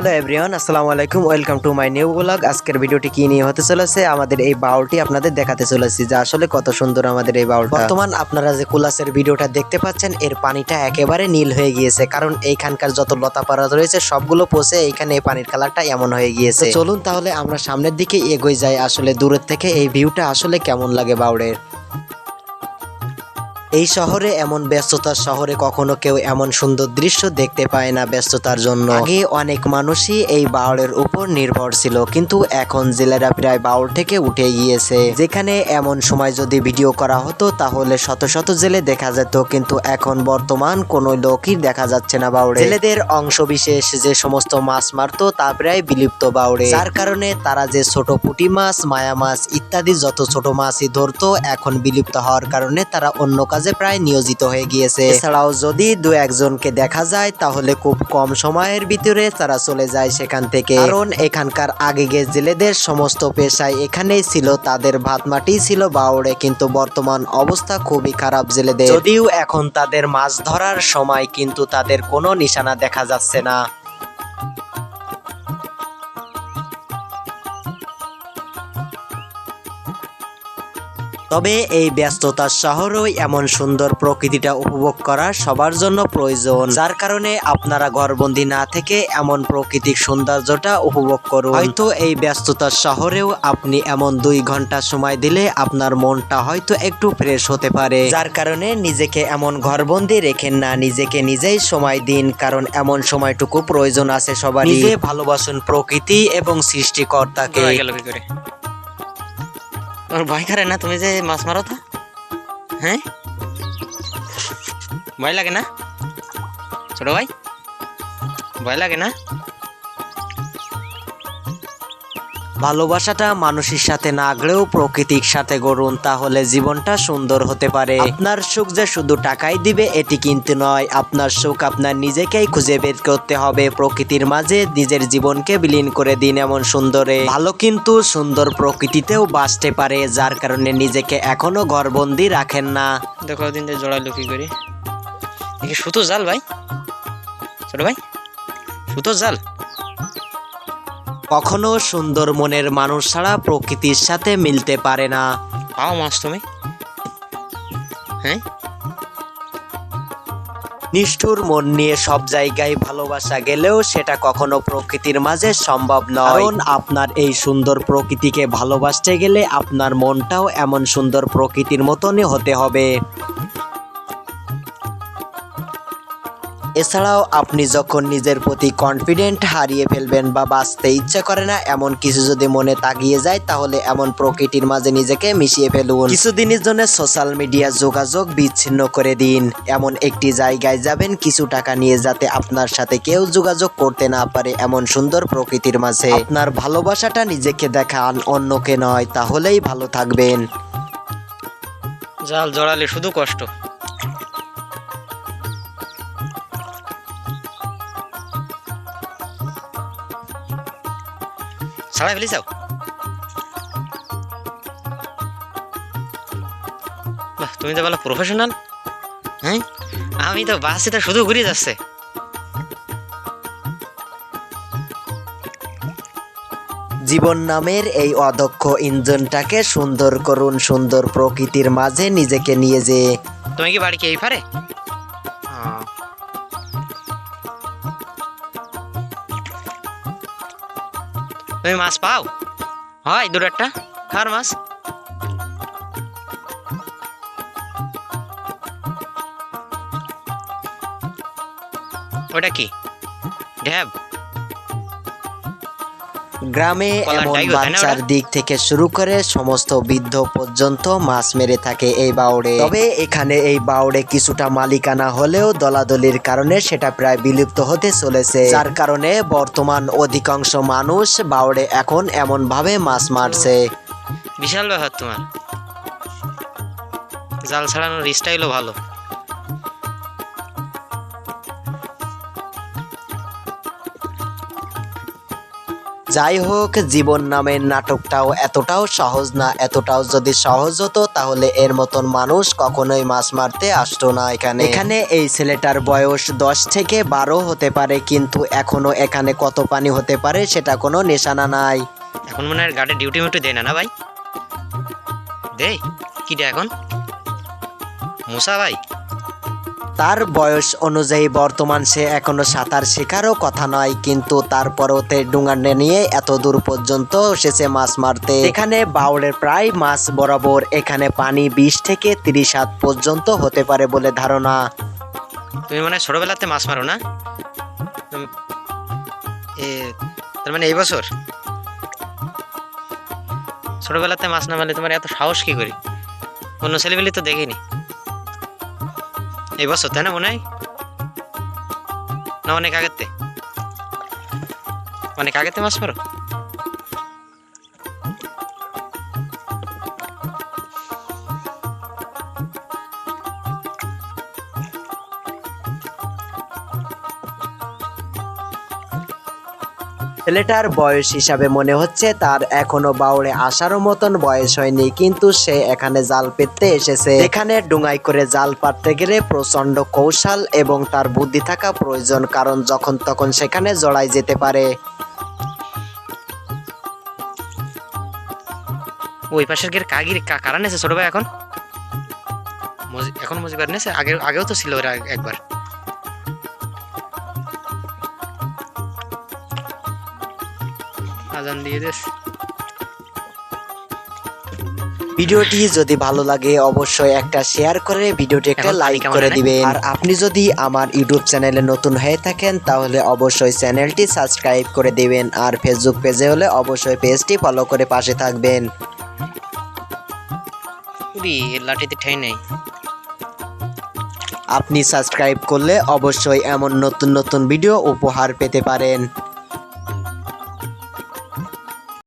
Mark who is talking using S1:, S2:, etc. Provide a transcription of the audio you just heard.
S1: Hello everyone, আসসালামু আলাইকুম। Welcome to my new blog. আজকের ভিডিওটি কি নিয়ে হতে চলেছে, আমাদের এই বাউলটি আপনাদের দেখাতে চলেছি যে আসলে কত সুন্দর আমাদের এই বাউলটা। বর্তমান আপনারা যে কুলাসের ভিডিওটা দেখতে পাচ্ছেন, এর পানিটা একেবারে নীল হয়ে গিয়েছে, কারণ এইখানকার যত লতাপাড়া রয়েছে সবগুলো পচে এইখানে এই পানির কালারটা এমন হয়ে গিয়েছে। চলুন তাহলে আমরা সামনের দিকে এগোই যাই, আসলে দূরের থেকে এই ভিউটা আসলে কেমন লাগে বাউলের। এই শহরে এমন ব্যস্ততার শহরে কখনো কেউ এমন সুন্দর দৃশ্য দেখতে পায় না ব্যস্ততার জন্য। আগে অনেক মানুষই এই বাউলের উপর নির্ভর ছিল, কিন্তু এখন জেলেরা প্রায় বাউল থেকে উঠে গিয়েছে। যেখানে এমন সময় যদি ভিডিও করা হতো তাহলে শত শত জেলে দেখা যেত, কিন্তু এখন বর্তমান কোনো লোকই দেখা যাচ্ছে না বাউলে। জেলেদের অংশ বিশেষ যে সমস্ত মাছ মারতো তা প্রায় বিলুপ্ত বাউলে, যার কারণে তারা যে ছোট পুঁটি মাছ, মায়া মাছ ইত্যাদি যত ছোট মাছই ধরতো এখন বিলুপ্ত হওয়ার কারণে তারা অন্য কাজে প্রায় নিয়োজিত হয়ে গিয়েছে। এছাড়াও যদি দু একজনকে দেখা যায় তাহলে খুব কম সময়ের ভিতরে তারা চলে যায় সেখান থেকে, কারণ এখানকার আগের জেলেদের সমস্ত পেশায় এখানেই ছিল, তাদের ভাত মাটি ছিল বাউড়ে, কিন্তু বর্তমান অবস্থা খুবই খারাপ জেলেদের। যদিও এখন তাদের মাছ ধরার সময়, কিন্তু তাদের কোনো নিশানা দেখা যাচ্ছে না। তবে এই ব্যস্ততার শহরেও এমন সুন্দর প্রকৃতিটা উপভোগ করা সবার জন্য প্রয়োজন, যার কারণে আপনারা ঘরবন্দি না থেকে এমন প্রাকৃতিক সৌন্দর্যটা উপভোগ করুন। হয়তো এই ব্যস্ততার শহরেও আপনি এমন 2 ঘন্টা সময় দিলে আপনার মনটা হয়তো একটু ফ্রেশ হতে পারে, যার কারণে নিজেকে এমন ঘরবন্দি রেখেন না, নিজেকে নিজেই সময় দিন, কারণ এমন সময়টুকু প্রয়োজন আছে সবারই। নিজে ভালোবাসুন প্রকৃতি এবং সৃষ্টিকর্তাকে।
S2: और ভয় করে না তুমি যে মাছ মারো তো? হ্যাঁ, ভয় লাগে না ছোট ভাই? ভয় লাগে না?
S1: ভালোবাসাটা মানুষের সাথে না গড়েও প্রকৃতির সাথে গড়ুন, তাহলে জীবনটা সুন্দর হতে পারে। আপনার সুখ যে শুধু টাকাই দিবে এটি কিন্তু নয়, আপনার সুখ আপনার নিজেকেই খুঁজে বের করতে হবে। প্রকৃতির মাঝে নিজের জীবনকে বিলীন করে দিন এমন সুন্দরে। ভালো কিন্তু সুন্দর প্রকৃতিতেও বাঁচতে পারে, যার কারণে নিজেকে এখনো ঘরবন্দি রাখেন না।
S2: দেখো দিন জড়াইলো কি করি, দেখি সুতো জাল ভাই, ছোট ভাই সুতো জাল।
S1: কখনো সুন্দর মনের মানুষ ছাড়া প্রকৃতির সাথে মিলতে পারে না।
S2: পাও মাছ তুমি? হ্যাঁ,
S1: নিষ্ঠুর মন নিয়ে সব জায়গায় ভালোবাসা গেলেও সেটা কখনো প্রকৃতির মাঝে সম্ভব নয়, কারণ আপনার এই সুন্দর প্রকৃতিকে ভালোবাসতে গেলে আপনার মনটাও এমন সুন্দর প্রকৃতির মতনই হতে হবে। এছাড়াও আপনি যখন নিজের প্রতি কনফিডেন্ট হারিয়ে ফেলবেন বা বাঁচতে ইচ্ছা করে না এমন কিছু যদি মনে তাগিয়ে যায়, তাহলে এমন প্রকৃতির মাঝে নিজেকে মিশিয়ে ফেলুন। কিছুদিনের জন্য সোশ্যাল মিডিয়া যোগাযোগ বিচ্ছিন্ন করে দিন, এমন একটি জায়গায় যাবেন কিছু টাকা নিয়ে, যাতে আপনার সাথে কেউ যোগাযোগ করতে না পারে এমন সুন্দর প্রকৃতির মাঝে। আপনার ভালোবাসাটা নিজেকে দেখান, অন্যকে নয়, তাহলেই ভালো থাকবেন।
S2: জাল জড়ালে শুধু কষ্ট। ছাড়াই ফেলি যাও। বাহ, তুমি তো বলো প্রফেশনাল। হ্যাঁ, আমি তো বাসে শুধু ঘুরে যাচ্ছে।
S1: জীবন নামের এই অদক্ষ ইঞ্জিনটাকে সুন্দর করুন সুন্দর প্রকৃতির মাঝে নিজেকে নিয়ে যেয়ে।
S2: তুমি কি বাড়ি কি এই পারে? তুমি মাছ পাও? হয় দূর একটা কার মাছ? ওটা কি ঢ্যাব?
S1: গ্রামে এমন বাচ্চার দিক থেকে শুরু করে সমস্ত বৃদ্ধ পর্যন্ত মাছ মেরে থাকে এই বাউড়ে। তবে এখানে এই বাউড়ে কিছুটা মালিকানা হলেও দলাদলির কারণে সেটা প্রায় বিলুপ্ত হতে চলেছে, যার কারণে বর্তমান অধিকাংশ মানুষ বাউড়ে এখন এমন ভাবে মাছ মারছে।
S2: বিশাল ব্যাপার তোমার। জাল ছাড়ানোর স্টাইলও ভালো।
S1: যাই হোক, জীবন নামের নাটকটাও এতটাও সহজ না। এতটাও যদি সহজ হতো তাহলে এর মতন মানুষ কখনোই মাছ মারতে আসতো না এখানে এই ছেলেটার বয়স 10 থেকে 12 হতে পারে, কিন্তু এখনো এখানে কত পানি হতে পারে সেটা কোনো নিশানা নাই।
S2: এখন মনে হয় গাড়ি ডিউটি মিউটি দেয় না ভাই? দেয় কি দেয় এখন? মুসা ভাই
S1: তার বয়স অনুযায়ী বর্তমান সে এখনো সাঁতার শেখারও কথা নয়, কিন্তু তারপরেও তে ডুঙ্গানে নিয়ে এত দূর পর্যন্ত এসেছে মাছ মারতে। এখানে বাউলের প্রায় মাছ বরাবর এখানে পানি 20 থেকে 30 হাত পর্যন্ত হতে পারে বলে ধারণা।
S2: তুমি মনে হয় ছোটবেলাতে মাছ মারো না? তার মানে এই বছর ছোটবেলাতে মাছ না মারলে তোমার এত সাহস কি করি? অন্য ছেলেবেলি তো দেখিনি। এই বছর তাই না মনে হয়? না অনেক আগেতে? অনেক আগেতে মাছ মারো?
S1: ছেলেটার বয়স হিসাবে মনে হচ্ছে তার এখনো বাউলে আসারও মতন বয়স হয়নি, কিন্তু সে এখানে জাল পেতে এসেছে। এখানে ডুঙাই করে জাল পাততে গেলে প্রচন্ড কৌশল এবং তার বুদ্ধি থাকা প্রয়োজন, কারণ যখন তখন সেখানে জড়াই যেতে পারে।
S2: ওই পাশের গের কারা নেছে ছোট ভাই? এখন মজিবার নেছে? আগেও তো ছিল ওরা একবার। আজান দিয়ে দেশ।
S1: ভিডিওটি যদি ভালো লাগে অবশ্যই একটা শেয়ার করে ভিডিওটি একটা
S2: এখন
S1: লাইক
S2: কেমন
S1: করে
S2: হয়?
S1: দিবেন। আর আপনি যদি আমার ইউটিউব চ্যানেলে নতুন হয়ে থাকেন তাহলে অবশ্যই চ্যানেলটি সাবস্ক্রাইব করে দিবেন, আর ফেসবুক পেজে হলে অবশ্যই পেজটি ফলো করে পাশে থাকবেন।
S2: এর লাঠিতে ঠাই নেই।
S1: আপনি সাবস্ক্রাইব করলে অবশ্যই এমন নতুন নতুন ভিডিও উপহার পেতে পারেন।